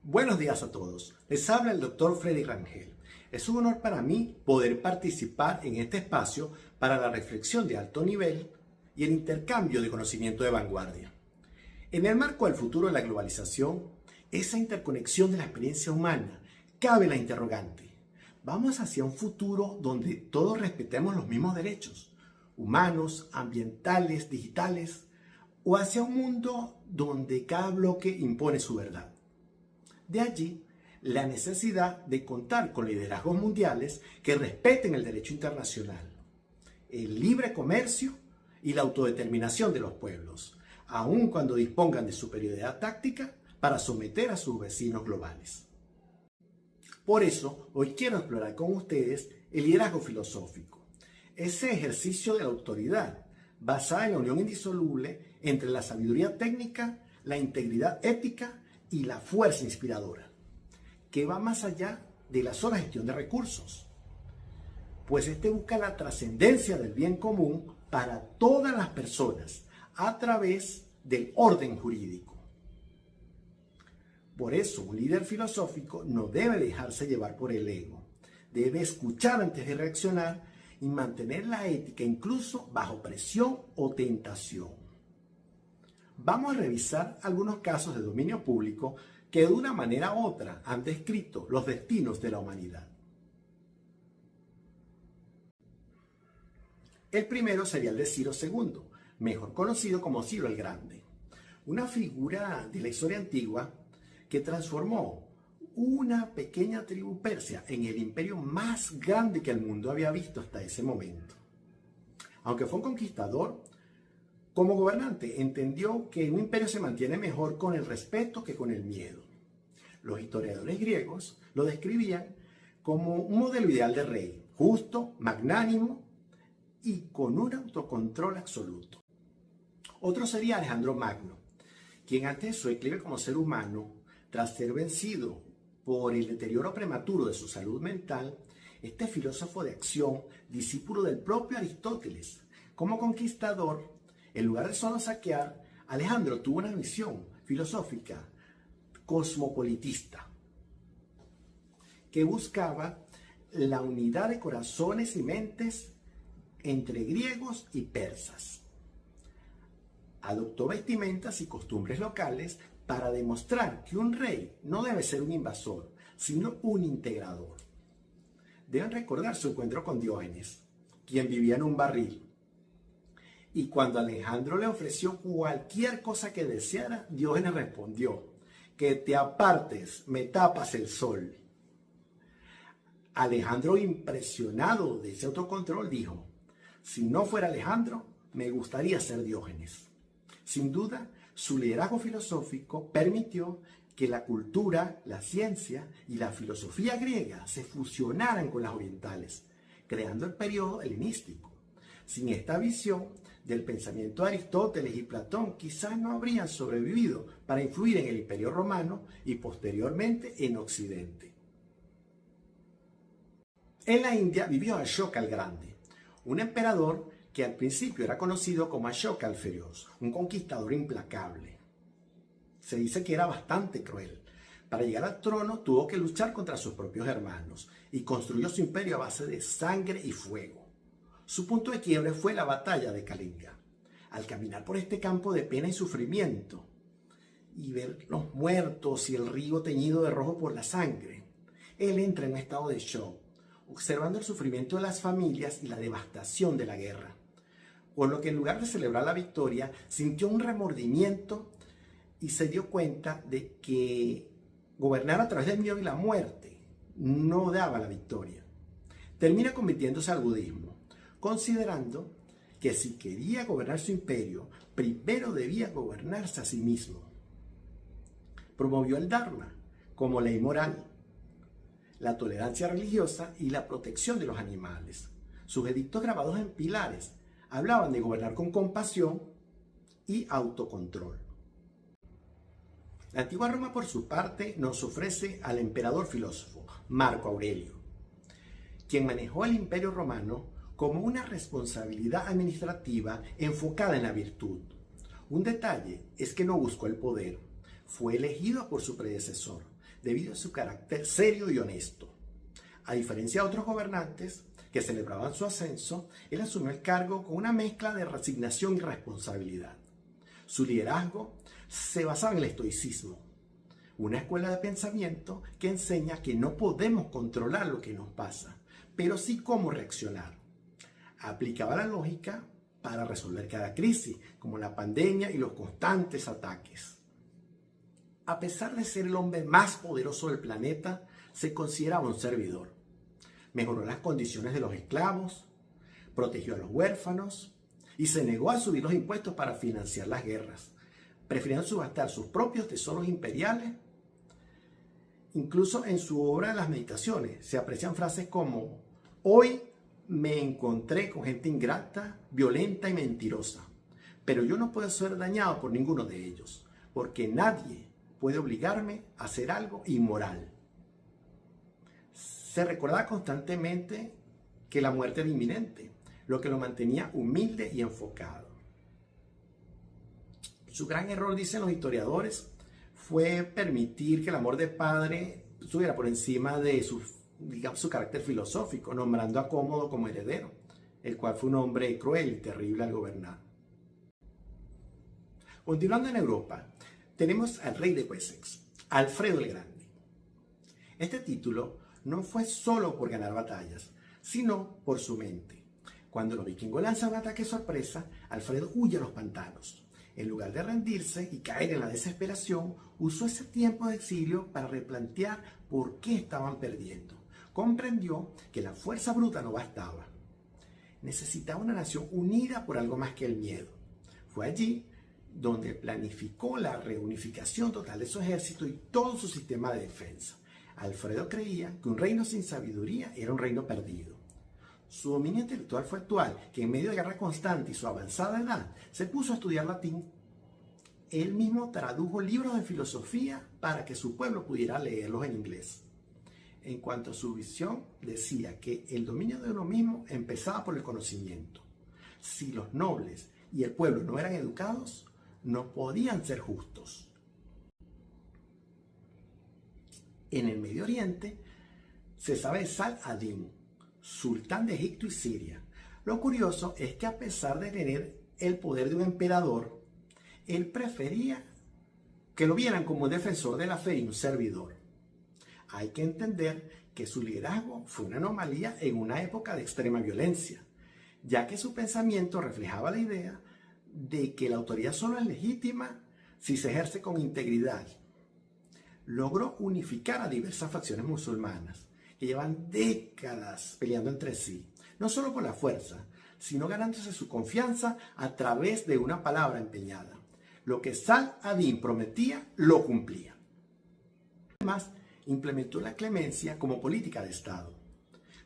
Buenos días a todos. Les habla el doctor Freddy Rangel. Es un honor para mí poder participar en este espacio para la reflexión de alto nivel y el intercambio de conocimiento de vanguardia. En el marco del futuro de la globalización, esa interconexión de la experiencia humana, cabe la interrogante. ¿Vamos hacia un futuro donde todos respetemos los mismos derechos, humanos, ambientales, digitales, o hacia un mundo donde cada bloque impone su verdad? De allí la necesidad de contar con liderazgos mundiales que respeten el derecho internacional, el libre comercio y la autodeterminación de los pueblos, aun cuando dispongan de superioridad táctica para someter a sus vecinos globales. Por eso, hoy quiero explorar con ustedes el liderazgo filosófico, ese ejercicio de la autoridad basada en la unión indisoluble entre la sabiduría técnica, la integridad ética y la fuerza inspiradora, que va más allá de la sola gestión de recursos, pues este busca la trascendencia del bien común para todas las personas a través del orden jurídico. Por eso, un líder filosófico no debe dejarse llevar por el ego, debe escuchar antes de reaccionar y mantener la ética incluso bajo presión o tentación. Vamos a revisar algunos casos de dominio público que de una manera u otra han descrito los destinos de la humanidad. El primero sería el de Ciro II, mejor conocido como Ciro el Grande, una figura de la historia antigua que transformó una pequeña tribu persia en el imperio más grande que el mundo había visto hasta ese momento. Aunque fue un conquistador, como gobernante entendió que un imperio se mantiene mejor con el respeto que con el miedo. Los historiadores griegos lo describían como un modelo ideal de rey, justo, magnánimo y con un autocontrol absoluto. Otro sería Alejandro Magno, quien antes de su declive como ser humano, tras ser vencido por el deterioro prematuro de su salud mental, este filósofo de acción, discípulo del propio Aristóteles, como conquistador, en lugar de solo saquear, Alejandro tuvo una visión filosófica cosmopolitista que buscaba la unidad de corazones y mentes entre griegos y persas. Adoptó vestimentas y costumbres locales para demostrar que un rey no debe ser un invasor, sino un integrador. Deben recordar su encuentro con Diógenes, quien vivía en un barril. Y cuando Alejandro le ofreció cualquier cosa que deseara, Diógenes respondió: que te apartes, me tapas el sol. Alejandro, impresionado de ese autocontrol, dijo: si no fuera Alejandro, me gustaría ser Diógenes. Sin duda, su liderazgo filosófico permitió que la cultura, la ciencia y la filosofía griega se fusionaran con las orientales, creando el periodo helenístico. Sin esta visión del pensamiento de Aristóteles y Platón, quizás no habrían sobrevivido para influir en el Imperio Romano y posteriormente en Occidente. En la India vivió Ashoka el Grande, un emperador que al principio era conocido como Ashoka el Feroz, un conquistador implacable. Se dice que era bastante cruel. Para llegar al trono tuvo que luchar contra sus propios hermanos y construyó su imperio a base de sangre y fuego. Su punto de quiebre fue la batalla de Kalinga. Al caminar por este campo de pena y sufrimiento y ver los muertos y el río teñido de rojo por la sangre, él entra en un estado de shock, observando el sufrimiento de las familias y la devastación de la guerra. Por lo que en lugar de celebrar la victoria, sintió un remordimiento y se dio cuenta de que gobernar a través del miedo y la muerte no daba la victoria. Termina convirtiéndose al budismo, considerando que si quería gobernar su imperio, primero debía gobernarse a sí mismo. Promovió el Dharma como ley moral, la tolerancia religiosa y la protección de los animales. Sus edictos grabados en pilares hablaban de gobernar con compasión y autocontrol. La antigua Roma, por su parte, nos ofrece al emperador filósofo Marco Aurelio, quien manejó el Imperio Romano como una responsabilidad administrativa enfocada en la virtud. Un detalle es que no buscó el poder, fue elegido por su predecesor, debido a su carácter serio y honesto. A diferencia de otros gobernantes que celebraban su ascenso, él asumió el cargo con una mezcla de resignación y responsabilidad. Su liderazgo se basaba en el estoicismo, una escuela de pensamiento que enseña que no podemos controlar lo que nos pasa, pero sí cómo reaccionar. Aplicaba la lógica para resolver cada crisis, como la pandemia y los constantes ataques. A pesar de ser el hombre más poderoso del planeta, se consideraba un servidor. Mejoró las condiciones de los esclavos, protegió a los huérfanos y se negó a subir los impuestos para financiar las guerras. Preferían subastar sus propios tesoros imperiales. Incluso en su obra Las Meditaciones se aprecian frases como: hoy me encontré con gente ingrata, violenta y mentirosa, pero yo no puedo ser dañado por ninguno de ellos, porque nadie puede obligarme a hacer algo inmoral. Se recordaba constantemente que la muerte era inminente, lo que lo mantenía humilde y enfocado. Su gran error, dicen los historiadores, fue permitir que el amor del padre estuviera por encima de su carácter filosófico, nombrando a Cómodo como heredero, el cual fue un hombre cruel y terrible al gobernar. Continuando en Europa, tenemos al rey de Wessex, Alfredo el Grande. Este título no fue solo por ganar batallas, sino por su mente. Cuando los vikingos lanzan un ataque sorpresa, Alfredo huye a los pantanos. En lugar de rendirse y caer en la desesperación, usó ese tiempo de exilio para replantear por qué estaban perdiendo. Comprendió que la fuerza bruta no bastaba. Necesitaba una nación unida por algo más que el miedo. Fue allí donde planificó la reunificación total de su ejército y todo su sistema de defensa. Alfredo creía que un reino sin sabiduría era un reino perdido. Su dominio intelectual fue tal que en medio de guerra constante y su avanzada edad se puso a estudiar latín. Él mismo tradujo libros de filosofía para que su pueblo pudiera leerlos en inglés. En cuanto a su visión, decía que el dominio de uno mismo empezaba por el conocimiento. Si los nobles y el pueblo no eran educados, no podían ser justos. En el Medio Oriente se sabe de Saladín, sultán de Egipto y Siria. Lo curioso es que a pesar de tener el poder de un emperador, él prefería que lo vieran como un defensor de la fe y un servidor. Hay que entender que su liderazgo fue una anomalía en una época de extrema violencia, ya que su pensamiento reflejaba la idea de que la autoridad solo es legítima si se ejerce con integridad. Logró unificar a diversas facciones musulmanas que llevan décadas peleando entre sí, no solo por la fuerza, sino ganándose su confianza a través de una palabra empeñada. Lo que Saladín prometía, lo cumplía. Además, implementó la clemencia como política de Estado.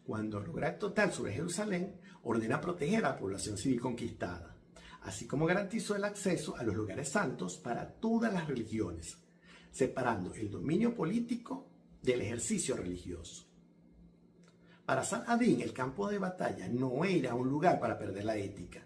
Cuando logra el total sobre Jerusalén, ordena proteger a la población civil conquistada, así como garantizó el acceso a los lugares santos para todas las religiones, separando el dominio político del ejercicio religioso. Para Saladín, el campo de batalla no era un lugar para perder la ética.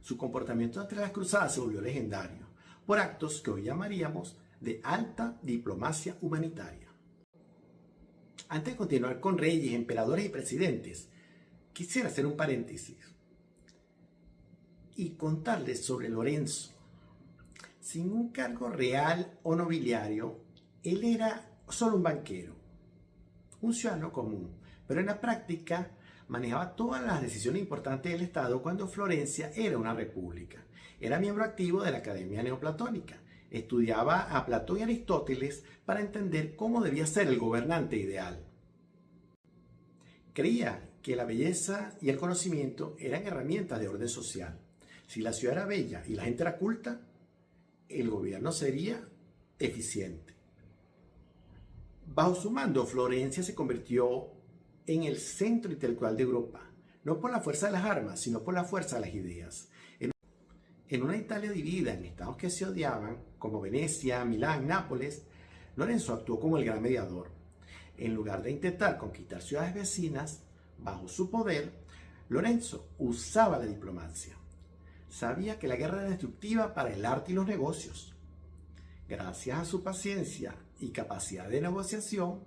Su comportamiento entre las cruzadas se volvió legendario, por actos que hoy llamaríamos de alta diplomacia humanitaria. Antes de continuar con reyes, emperadores y presidentes, quisiera hacer un paréntesis y contarles sobre Lorenzo. Sin un cargo real o nobiliario, él era solo un banquero, un ciudadano común, pero en la práctica manejaba todas las decisiones importantes del Estado cuando Florencia era una república. Era miembro activo de la Academia Neoplatónica. Estudiaba a Platón y Aristóteles para entender cómo debía ser el gobernante ideal. Creía que la belleza y el conocimiento eran herramientas de orden social. Si la ciudad era bella y la gente era culta, el gobierno sería eficiente. Bajo su mando, Florencia se convirtió en el centro intelectual de Europa, no por la fuerza de las armas, sino por la fuerza de las ideas. En una Italia dividida en estados que se odiaban, como Venecia, Milán, Nápoles, Lorenzo actuó como el gran mediador. En lugar de intentar conquistar ciudades vecinas, bajo su poder, Lorenzo usaba la diplomacia. Sabía que la guerra era destructiva para el arte y los negocios. Gracias a su paciencia y capacidad de negociación,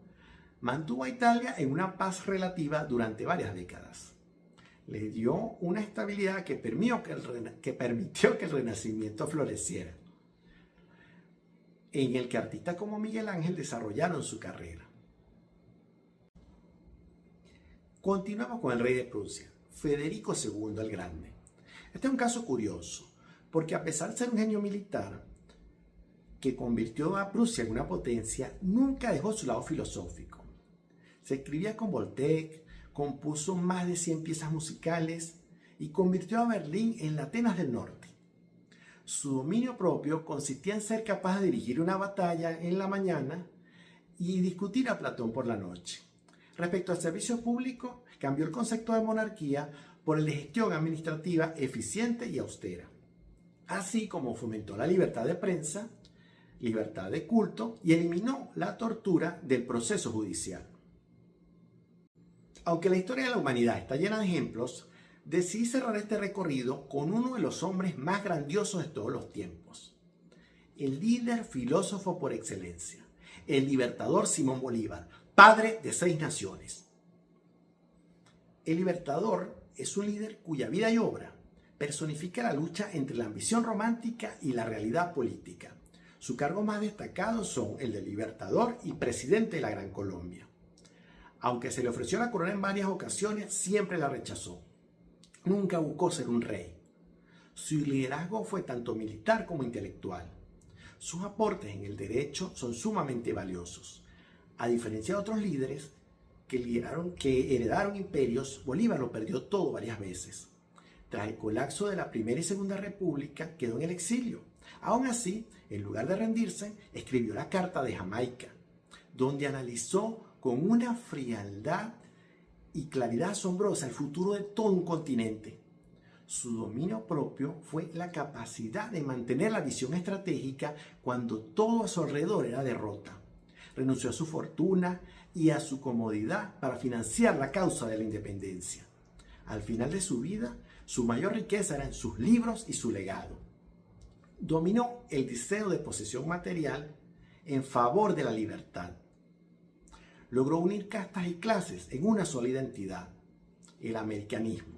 mantuvo a Italia en una paz relativa durante varias décadas. Le dio una estabilidad que permitió que el Renacimiento floreciera, en el que artistas como Miguel Ángel desarrollaron su carrera. Continuamos con el rey de Prusia, Federico II el Grande. Este es un caso curioso, porque a pesar de ser un genio militar que convirtió a Prusia en una potencia, nunca dejó su lado filosófico. Se escribía con Voltaire, compuso más de 100 piezas musicales y convirtió a Berlín en la Atenas del Norte. Su dominio propio consistía en ser capaz de dirigir una batalla en la mañana y discutir a Platón por la noche. Respecto al servicio público, cambió el concepto de monarquía por el de gestión administrativa eficiente y austera, así como fomentó la libertad de prensa, libertad de culto y eliminó la tortura del proceso judicial. Aunque la historia de la humanidad está llena de ejemplos, decidí cerrar este recorrido con uno de los hombres más grandiosos de todos los tiempos. El líder filósofo por excelencia, el libertador Simón Bolívar, padre de 6 naciones. El libertador es un líder cuya vida y obra personifica la lucha entre la ambición romántica y la realidad política. Sus cargos más destacados son el de libertador y presidente de la Gran Colombia. Aunque se le ofreció la corona en varias ocasiones, siempre la rechazó. Nunca buscó ser un rey. Su liderazgo fue tanto militar como intelectual. Sus aportes en el derecho son sumamente valiosos. A diferencia de otros líderes que heredaron imperios, Bolívar lo perdió todo varias veces. Tras el colapso de la Primera y Segunda República, quedó en el exilio. Aún así, en lugar de rendirse, escribió la Carta de Jamaica, donde analizó con una frialdad y claridad asombrosa el futuro de todo un continente. Su dominio propio fue la capacidad de mantener la visión estratégica cuando todo a su alrededor era derrota. Renunció a su fortuna y a su comodidad para financiar la causa de la independencia. Al final de su vida, su mayor riqueza eran sus libros y su legado. Dominó el deseo de posesión material en favor de la libertad. Logró unir castas y clases en una sola identidad, el americanismo.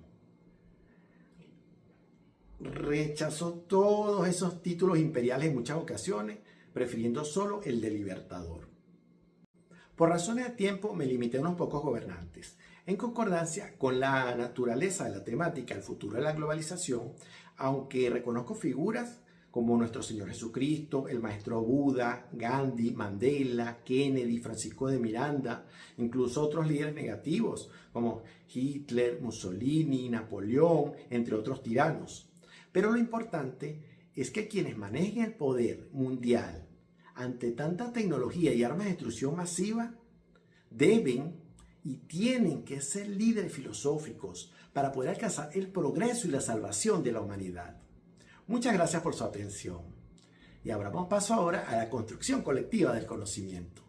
Rechazó todos esos títulos imperiales en muchas ocasiones, prefiriendo solo el de libertador. Por razones de tiempo me limité a unos pocos gobernantes. En concordancia con la naturaleza de la temática, el futuro de la globalización, aunque reconozco figuras como nuestro Señor Jesucristo, el Maestro Buda, Gandhi, Mandela, Kennedy, Francisco de Miranda, incluso otros líderes negativos como Hitler, Mussolini, Napoleón, entre otros tiranos. Pero lo importante es que quienes manejen el poder mundial ante tanta tecnología y armas de destrucción masiva deben y tienen que ser líderes filosóficos para poder alcanzar el progreso y la salvación de la humanidad. Muchas gracias por su atención y abramos paso ahora a la construcción colectiva del conocimiento.